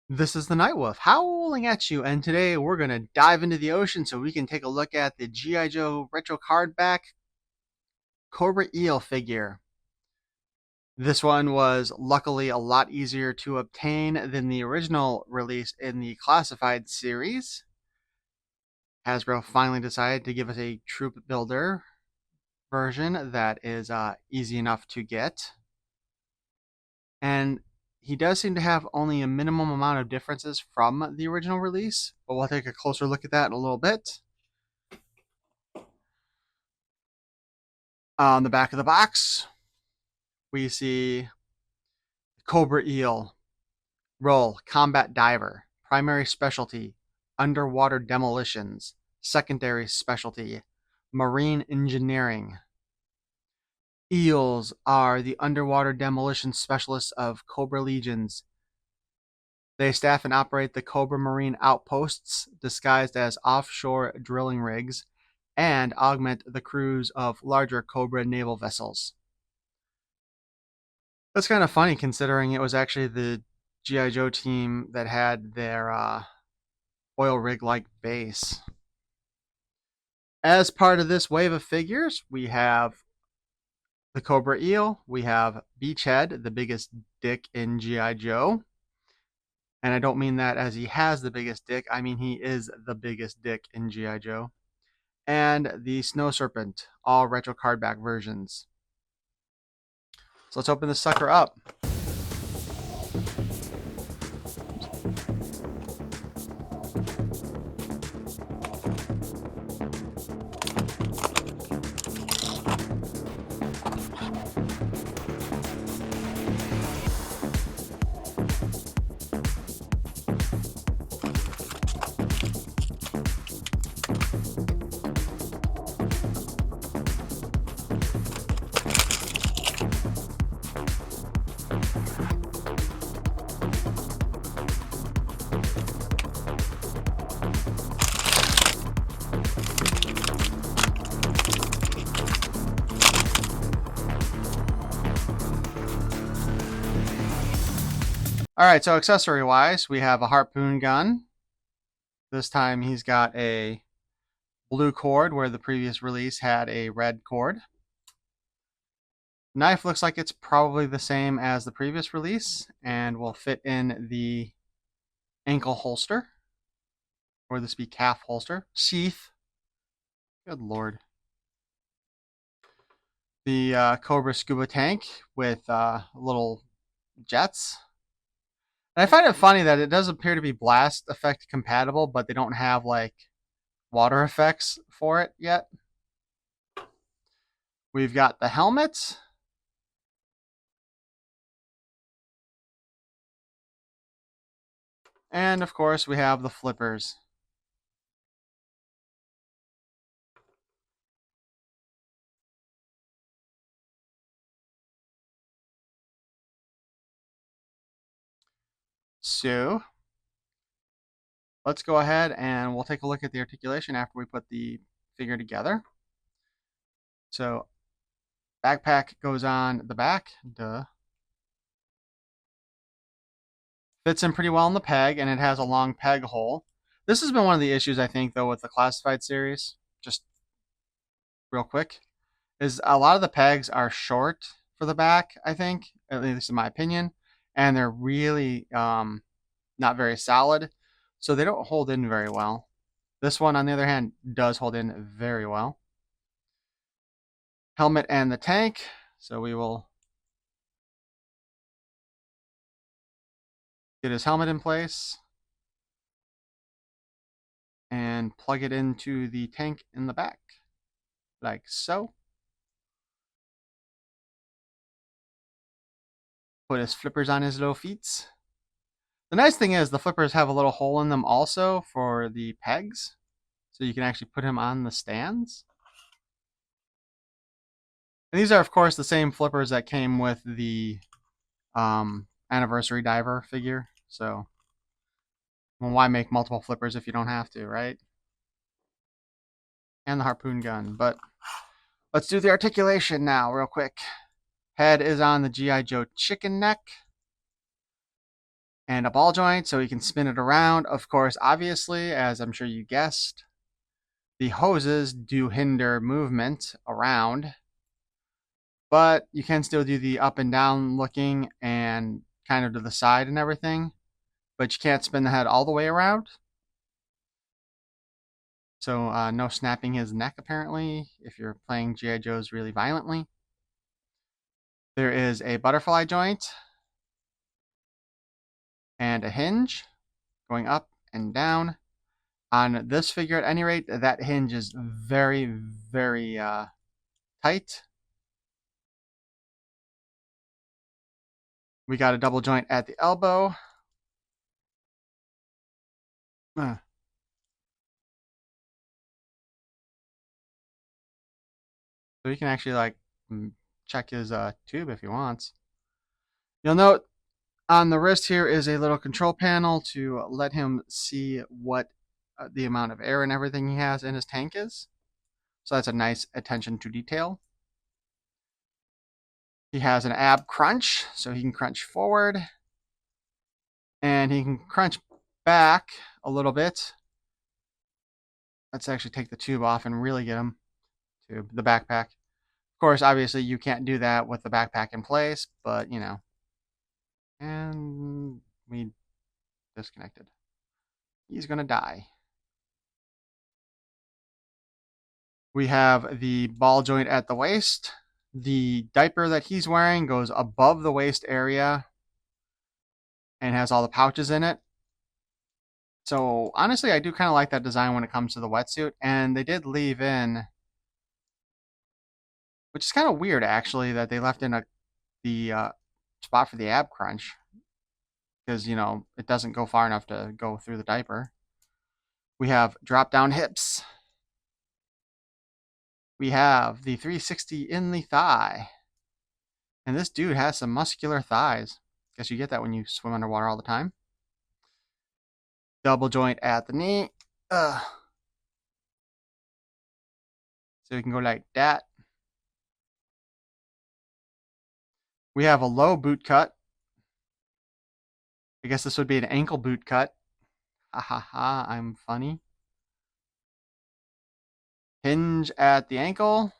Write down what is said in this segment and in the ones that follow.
This is the Nightwolf howling at you, and today we're going to dive into the ocean so we can take a look at the G.I. Joe retro card back Cobra Eel figure. This one was luckily a lot easier to obtain than the original release in the Classified series. Hasbro finally decided to give us a troop builder version that is easy enough to get. And he does seem to have only a minimum amount of differences from the original release, but we'll take a closer look at that in a little bit. On the back of the box, we see Cobra Eel, role, combat diver, primary specialty, underwater demolitions, secondary specialty, marine engineering. Eels are the underwater demolition specialists of Cobra Legions. They staff and operate the Cobra Marine outposts disguised as offshore drilling rigs and augment the crews of larger Cobra naval vessels. That's kind of funny considering it was actually the G.I. Joe team that had their oil rig like base. As part of this wave of figures, we have the Cobra Eel, we have Beachhead, the biggest dick in G.I. Joe. And I don't mean that as he has the biggest dick, I mean he is the biggest dick in G.I. Joe. And the Snow Serpent, all retro card back versions. So let's open this sucker up. Alright, so accessory wise, we have a harpoon gun. This time he's got a blue cord where the previous release had a red cord. Knife looks like it's probably the same as the previous release and will fit in the ankle holster, or this be calf holster. Sheath. Good lord. The Cobra scuba tank with little jets. And I find it funny that it does appear to be blast effect compatible, but they don't have like water effects for it yet. We've got the helmet. And of course we have the flippers. So let's go ahead and we'll take a look at the articulation after we put the figure together. So backpack goes on the back. Duh. Fits in pretty well in the peg, and it has a long peg hole. This has been one of the issues, I think, though, with the Classified series. Just real quick, is a lot of the pegs are short for the back, I think, at least in my opinion, and they're really not very solid, so they don't hold in very well. This one, on the other hand, does hold in very well. Helmet and the tank, so we will get his helmet in place and plug it into the tank in the back, like so. Put his flippers on his little feet. The nice thing is the flippers have a little hole in them also for the pegs, so you can actually put him on the stands. And these are, of course, the same flippers that came with the Anniversary Diver figure. So, well, why make multiple flippers if you don't have to, right? And the harpoon gun. But let's do the articulation now, real quick. Head is on the G.I. Joe chicken neck. and a ball joint so he can spin it around. Of course, obviously, as I'm sure you guessed, the hoses do hinder movement around, but you can still do the up and down looking and kind of to the side and everything, but you can't spin the head all the way around. So no snapping his neck apparently if you're playing G.I. Joes really violently. There is a butterfly joint and a hinge going up and down. On this figure, at any rate, that hinge is very, very tight. We got a double joint at the elbow. So he can actually like check his tube if he wants. You'll note on the wrist here is a little control panel to let him see what the amount of air and everything he has in his tank is. So that's a nice attention to detail. He has an ab crunch, so he can crunch forward. And he can crunch back a little bit. Let's actually take the tube off and really get him to the backpack. Of course, obviously, you can't do that with the backpack in place, but, you know. And we disconnected. He's going to die. We have the ball joint at the waist. The diaper that he's wearing goes above the waist area and has all the pouches in it. So honestly, I do kind of like that design when it comes to the wetsuit. And they did leave in, which is kind of weird actually, that they left in the spot for the ab crunch. Because, you know, it doesn't go far enough to go through the diaper. We have drop down hips. We have the 360 in the thigh. And this dude has some muscular thighs. Guess you get that when you swim underwater all the time. Double joint at the knee. So you can go like that. We have a low boot cut. I guess this would be an ankle boot cut. Ha ha ha, I'm funny. Hinge at the ankle.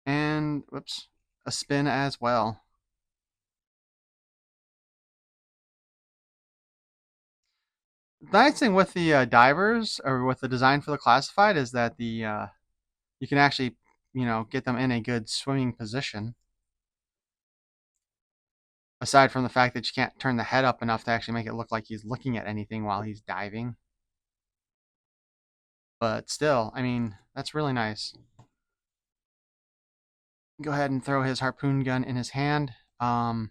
And, whoops, a spin as well. The nice thing with the divers, or with the design for the classified, is that the you can actually, you know, get them in a good swimming position. Aside from the fact that you can't turn the head up enough to actually make it look like he's looking at anything while he's diving. But still, I mean, that's really nice. Go ahead and throw his harpoon gun in his hand. Hand's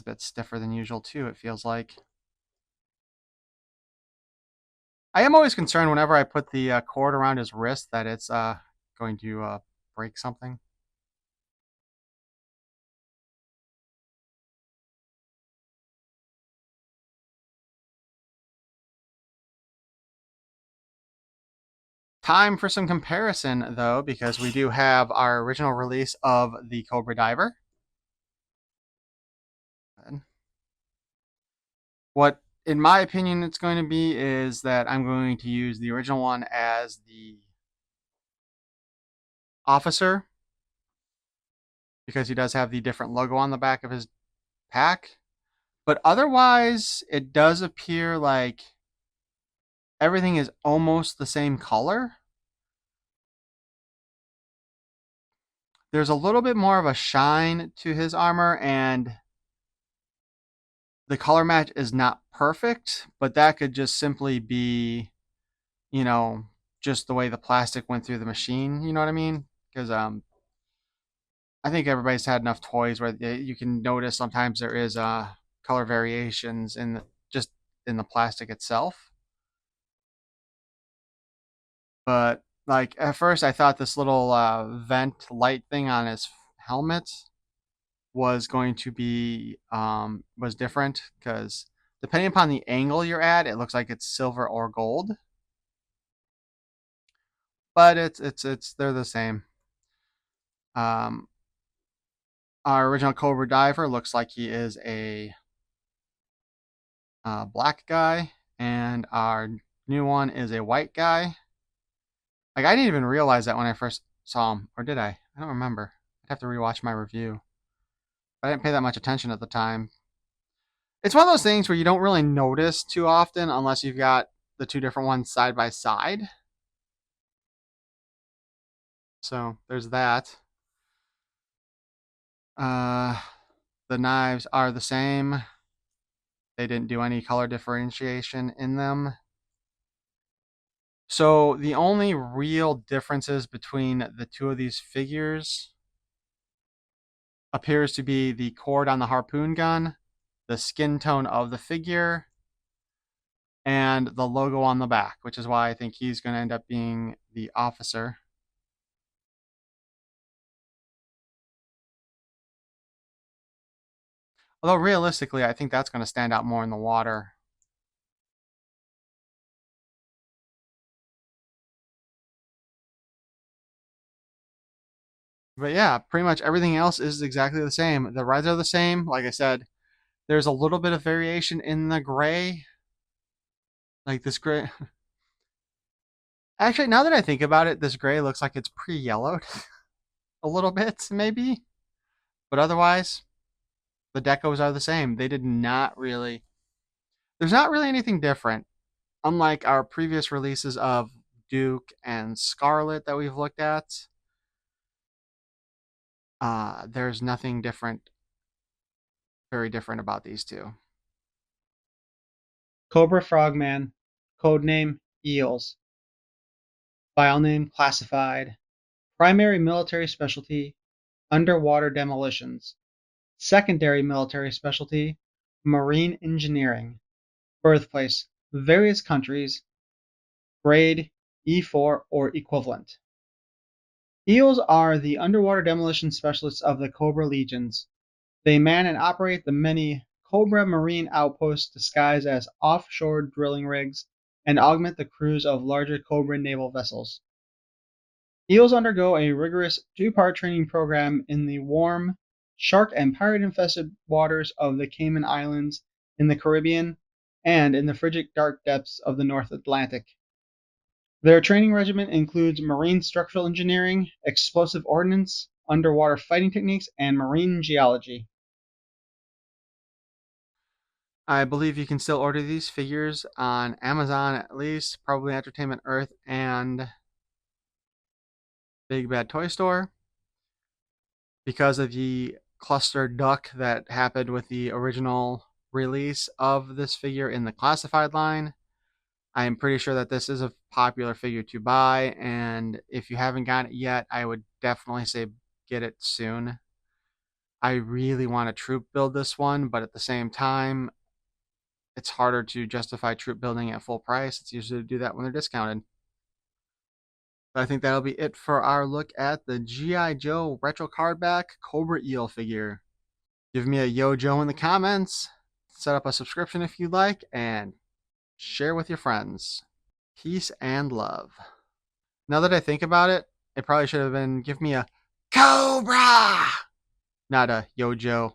a bit stiffer than usual too, it feels like. I am always concerned whenever I put the cord around his wrist that it's going to break something. Time for some comparison, though, because we do have our original release of the Cobra Diver. What, in my opinion, it's going to be is that I'm going to use the original one as the officer, because he does have the different logo on the back of his pack. But otherwise, it does appear like everything is almost the same color. There's a little bit more of a shine to his armor, and the color match is not perfect, but that could just simply be, you know, just the way the plastic went through the machine, you know what I mean? Because I think everybody's had enough toys where you can notice sometimes there is color variations in just in the plastic itself. But like at first, I thought this little vent light thing on his helmet was going to be was different because depending upon the angle you're at, it looks like it's silver or gold. But it's they're the same. Um, Our original Cobra diver looks like he is a black guy, and our new one is a white guy. Like, I didn't even realize that when I first saw him, or did I? I don't remember. I'd have to rewatch my review. I didn't pay that much attention at the time. It's one of those things where you don't really notice too often unless you've got the two different ones side by side. So there's that. Uh, the knives are the same. They didn't do any color differentiation in them. So the only real differences between the two of these figures appears to be the cord on the harpoon gun, the skin tone of the figure, and the logo on the back, which is why I think he's going to end up being the officer. Although realistically, I think that's going to stand out more in the water. But yeah, pretty much everything else is exactly the same. The reds are the same. Like I said, there's a little bit of variation in the gray. Like this gray. Actually, now that I think about it, this gray looks like it's pre-yellowed a little bit, maybe. But otherwise, the decos are the same. They did not really. There's not really anything different. Unlike our previous releases of Duke and Scarlet that we've looked at, there's nothing different, very different about these two. Cobra Frogman, codename Eels, file name classified, primary military specialty underwater demolitions, secondary military specialty marine engineering, birthplace various countries, grade E4 or equivalent. Eels are the underwater demolition specialists of the Cobra Legions. They man and operate the many Cobra marine outposts disguised as offshore drilling rigs and augment the crews of larger Cobra naval vessels. Eels undergo a rigorous two-part training program in the warm, shark and pirate-infested waters of the Cayman Islands in the Caribbean and in the frigid dark depths of the North Atlantic. Their training regimen includes marine structural engineering, explosive ordnance, underwater fighting techniques, and marine geology. I believe you can still order these figures on Amazon at least, probably Entertainment Earth and Big Bad Toy Store. Because of the cluster duck that happened with the original release of this figure in the classified line, I am pretty sure that this is a popular figure to buy, and if you haven't got it yet, I would definitely say get it soon. I really want to troop build this one, but at the same time, it's harder to justify troop building at full price. It's usually to do that when they're discounted. But I think that'll be it for our look at the G.I. Joe Retro Cardback Cobra Eel figure. Give me a Yo Joe in the comments, set up a subscription if you'd like, and share with your friends. Peace and love. Now that I think about it, it probably should have been give me a Cobra, not a Yo Joe.